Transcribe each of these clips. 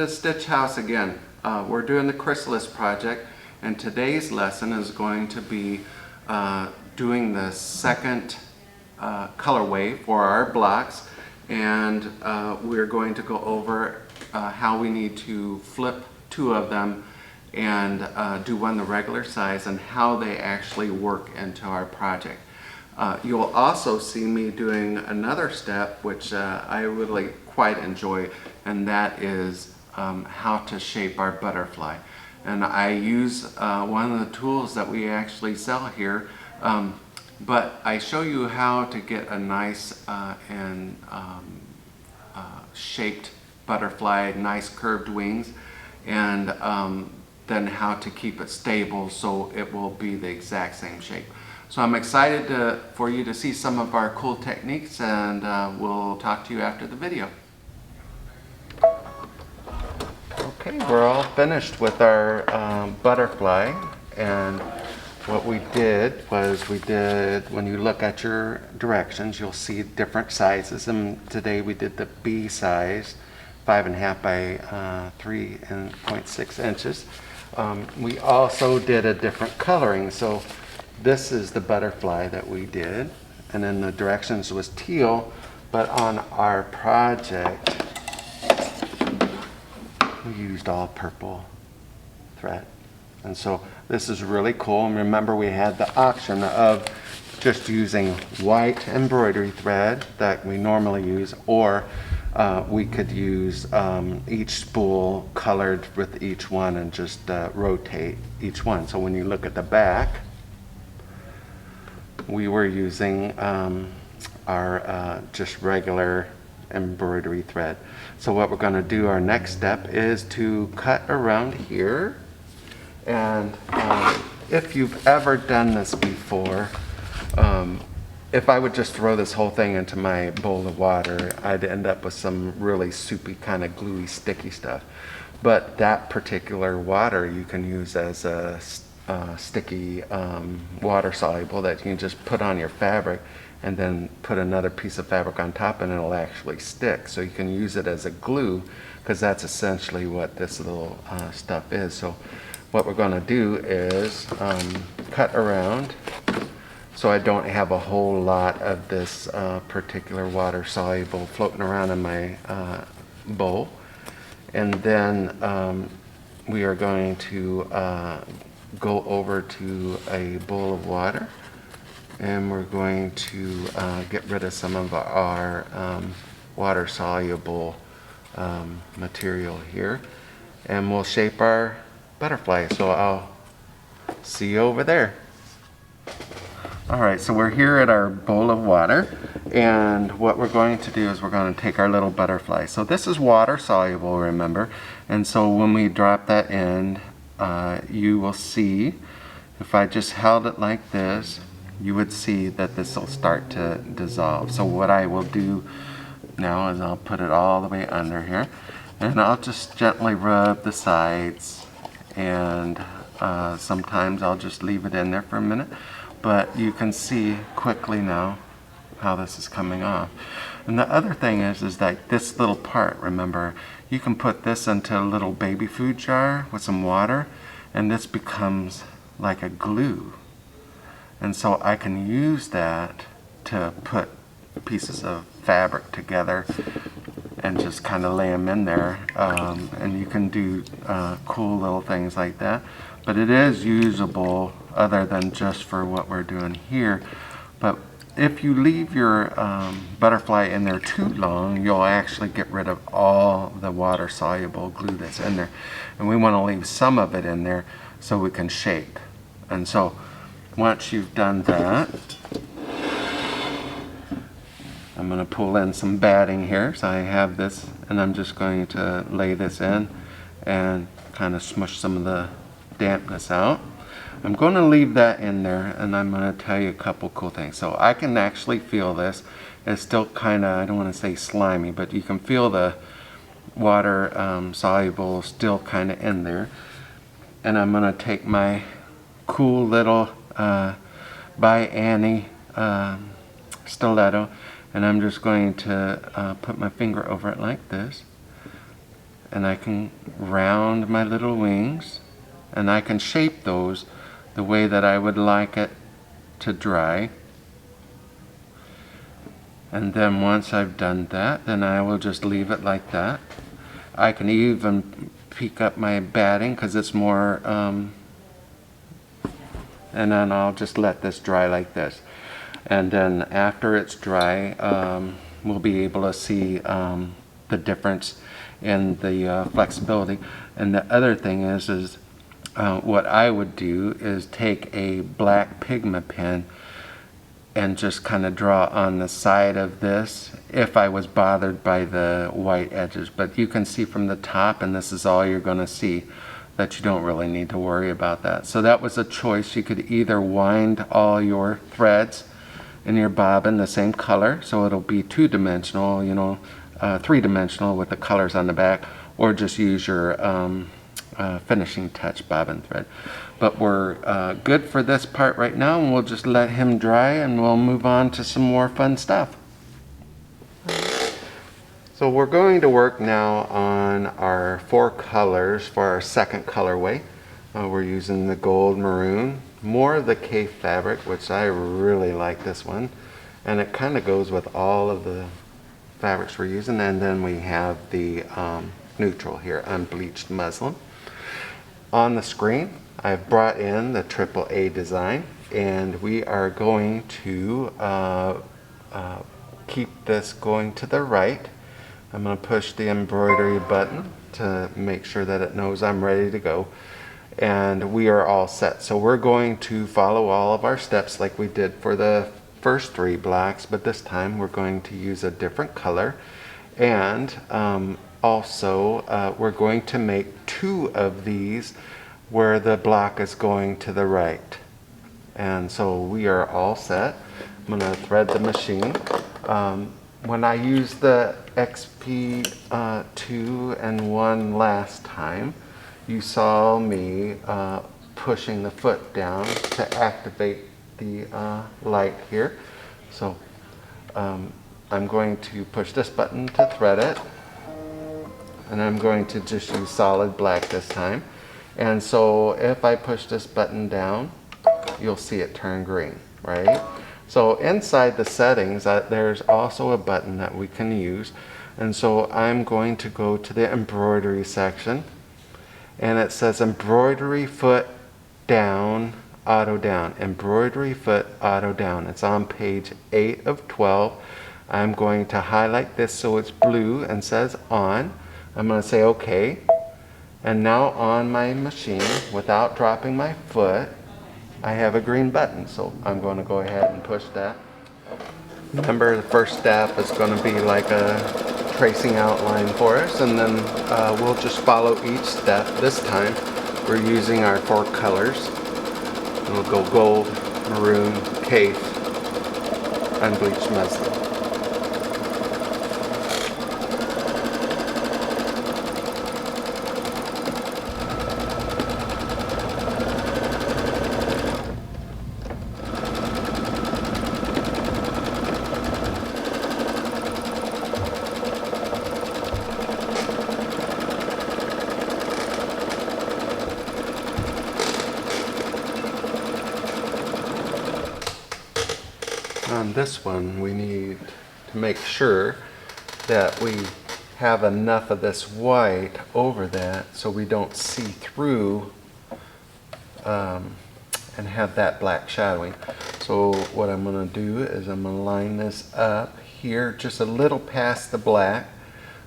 to Stitchhouse again. We're doing the Chrysalis project, and today's lesson is going to be doing the second colorway for our blocks, and we're going to go over how we need to flip two of them and do one the regular size and how they actually work into our project. You'll also see me doing another step which I really quite enjoy, and that is how to shape our butterfly. And I use one of the tools that we actually sell here, but I show you how to get a nice and shaped butterfly, nice curved wings, and then how to keep it stable so it will be the exact same shape. So I'm excited for you to see some of our cool techniques, and we'll talk to you after the video. Okay, we're all finished with our butterfly, and what we did was when you look at your directions, you'll see different sizes, and today we did the B size, 5.5 by 3.6 inches. We also did a different coloring, so this is the butterfly that we did, and then the directions was teal, but on our project we used all purple thread. And so this is really cool, and remember we had the option of just using white embroidery thread that we normally use, or we could use each spool colored with each one and just rotate each one. So when you look at the back, we were using our just regular embroidery thread. So what we're going to do, our next step, is to cut around here. And if you've ever done this before, if I would just throw this whole thing into my bowl of water, I'd end up with some really soupy, kind of gluey, sticky stuff. But that particular water you can use as a sticky water soluble that you can just put on your fabric and then put another piece of fabric on top, and it'll actually stick. So you can use it as a glue, because that's essentially what this little stuff is. So what we're going to do is cut around so I don't have a whole lot of this particular water soluble floating around in my bowl. And then we are going to go over to a bowl of water, and we're going to get rid of some of our water soluble material here, and we'll shape our butterfly. So I'll see you over there. Alright, so we're here at our bowl of water, and what we're going to do is we're going to take our little butterfly. So this is water soluble, remember, and so when we drop that in, you will see, if I just held it like this, you would see that this will start to dissolve. So what I will do now is I'll put it all the way under here, and I'll just gently rub the sides, and sometimes I'll just leave it in there for a minute, but you can see quickly now how this is coming off. And the other thing is that this little part, remember, you can put this into a little baby food jar with some water, and this becomes like a glue. And so I can use that to put pieces of fabric together and just kind of lay them in there. And you can do cool little things like that. But it is usable other than just for what we're doing here. But if you leave your butterfly in there too long, you'll actually get rid of all the water soluble glue that's in there. And we want to leave some of it in there so we can shape. And so once you've done that, I'm going to pull in some batting here. So I have this, and I'm just going to lay this in and kind of smush some of the dampness out. I'm going to leave that in there, and I'm going to tell you a couple cool things. So I can actually feel this. It's still kind of, I don't want to say slimy, but you can feel the water soluble still kind of in there. And I'm going to take my cool little by Annie stiletto, and I'm just going to put my finger over it like this, and I can round my little wings, and I can shape those the way that I would like it to dry. And then once I've done that, then I will just leave it like that. I can even peek up my batting because it's more, and then I'll just let this dry like this. And then after it's dry, we'll be able to see the difference in the flexibility. And the other thing is what I would do is take a black pigment pen and just kind of draw on the side of this if I was bothered by the white edges. But you can see from the top, and this is all you're going to see, that you don't really need to worry about that. So that was a choice. You could either wind all your threads in your bobbin the same color, so it'll be two-dimensional, you know, three-dimensional with the colors on the back, or just use your finishing touch bobbin thread. But we're good for this part right now, and we'll just let him dry and we'll move on to some more fun stuff. So we're going to work now on our 4 colors for our second colorway. We're using the gold maroon, more of the K fabric, which I really like this one, and it kind of goes with all of the fabrics we're using. And then we have the neutral here, unbleached muslin. On the screen, I've brought in the AAA design, and we are going to keep this going to the right. I'm going to push the embroidery button to make sure that it knows I'm ready to go. And we are all set. So we're going to follow all of our steps like we did for the first 3 blocks, but this time we're going to use a different color. And also we're going to make 2 of these where the block is going to the right. And so we are all set. I'm going to thread the machine. When I used the XP2 and 1 last time, you saw me pushing the foot down to activate the light here. So I'm going to push this button to thread it, and I'm going to just use solid black this time. And so if I push this button down, you'll see it turn green, right? So inside the settings, there's also a button that we can use. And so I'm going to go to the embroidery section, and it says embroidery foot down, auto down. Embroidery foot auto down. It's on page 8 of 12. I'm going to highlight this so it's blue and says on. I'm going to say OK. And now on my machine, without dropping my foot, I have a green button. So I'm going to go ahead and push that. Remember, the first step is going to be like a tracing outline for us, and then we'll just follow each step. This time we're using our 4 colors. We'll go gold, maroon, Cafe, unbleached muslin. On this one, we need to make sure that we have enough of this white over that so we don't see through and have that black shadowing. So what I'm going to do is I'm going to line this up here just a little past the black.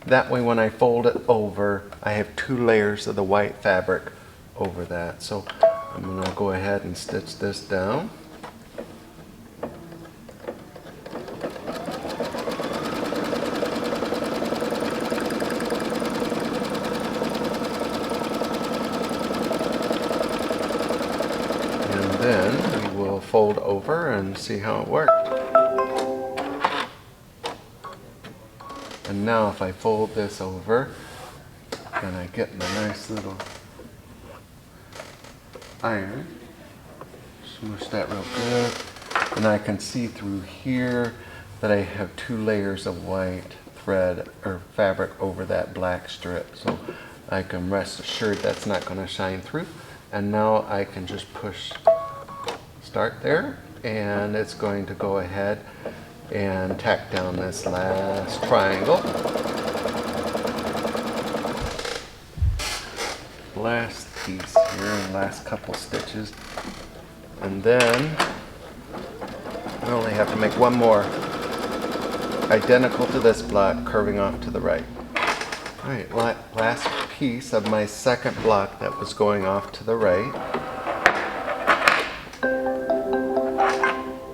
That way when I fold it over, I have 2 layers of the white fabric over that. So I'm going to go ahead and stitch this down. Then we will fold over and see how it works. And now if I fold this over, and I get my nice little iron, smush that real good, and I can see through here that I have 2 layers of white thread or fabric over that black strip, so I can rest assured that's not going to shine through. And now I can just push start there, and it's going to go ahead and tack down this last triangle. Last piece here and last couple stitches, and then I only have to make one more identical to this block curving off to the right. Alright, last piece of my second block that was going off to the right.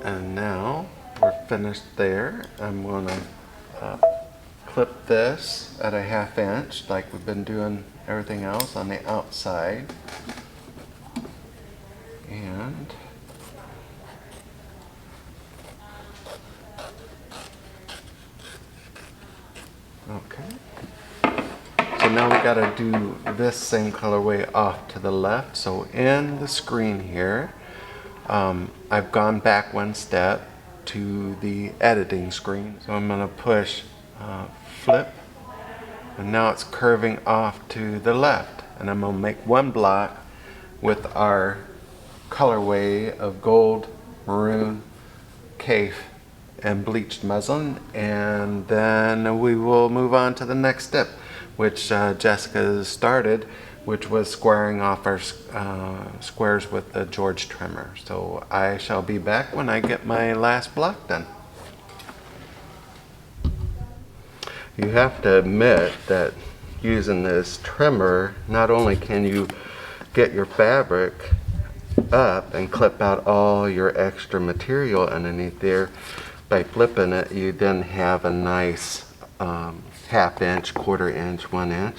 And now we're finished there. I'm going to clip this at a 1/2 inch like we've been doing everything else on the outside. And okay. So now we got to do this same colorway off to the left. So in the screen here, I've gone back one step to the editing screen. So I'm going to push flip, and now it's curving off to the left. And I'm going to make one block with our colorway of gold, maroon, cafe, and bleached muslin, and then we will move on to the next step, which Jessica started, which was squaring off our squares with the George trimmer. So I shall be back when I get my last block done. You have to admit that using this trimmer, not only can you get your fabric up and clip out all your extra material underneath there, by flipping it you then have a nice 1/2 inch, 1/4 inch, 1 inch,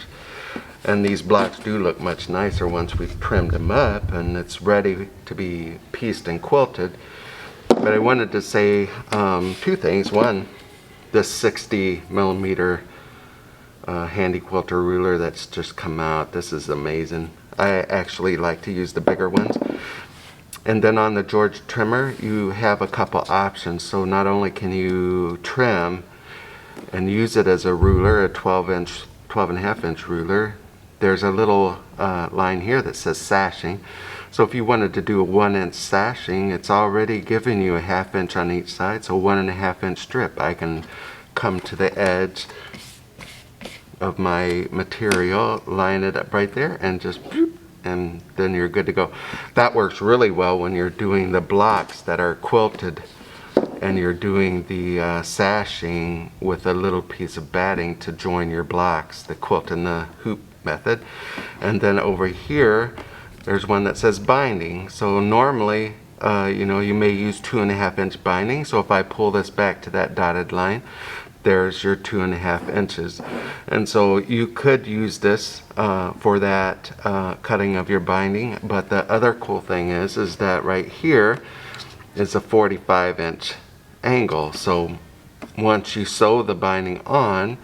and these blocks do look much nicer once we've trimmed them up and it's ready to be pieced and quilted. But I wanted to say two things. One, this 60mm handy quilter ruler that's just come out, this is amazing. I actually like to use the bigger ones. And then on the George trimmer, you have a couple options. So not only can you trim and use it as a ruler, a 12.5 inch ruler, there's a little line here that says sashing. So if you wanted to do a 1 inch sashing, it's already giving you a 1/2 inch on each side, so 1.5 inch strip. I can come to the edge of my material, line it up right there, and just boop, and then you're good to go. That works really well when you're doing the blocks that are quilted and you're doing the sashing with a little piece of batting to join your blocks, the quilt and the hoop method. And then over here there's one that says binding. So normally you know, you may use 2.5 inch binding. So if I pull this back to that dotted line, there's your 2.5 inches. And so you could use this for that cutting of your binding. But the other cool thing is that right here is a 45 inch angle. So once you sew the binding on,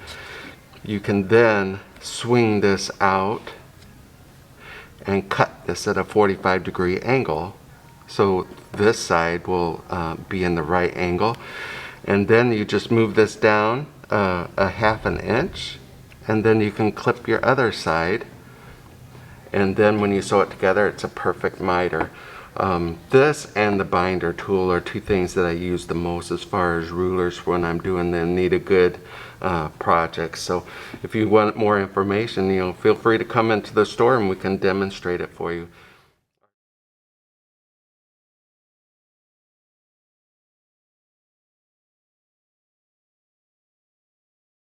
you can then swing this out and cut this at a 45-degree angle. So this side will be in the right angle. And then you just move this down a 1/2 inch, and then you can clip your other side, and then when you sew it together, it's a perfect miter. This and the binder tool are two things that I use the most as far as rulers when I'm doing the Need a Good projects. So if you want more information, you know, feel free to come into the store and we can demonstrate it for you.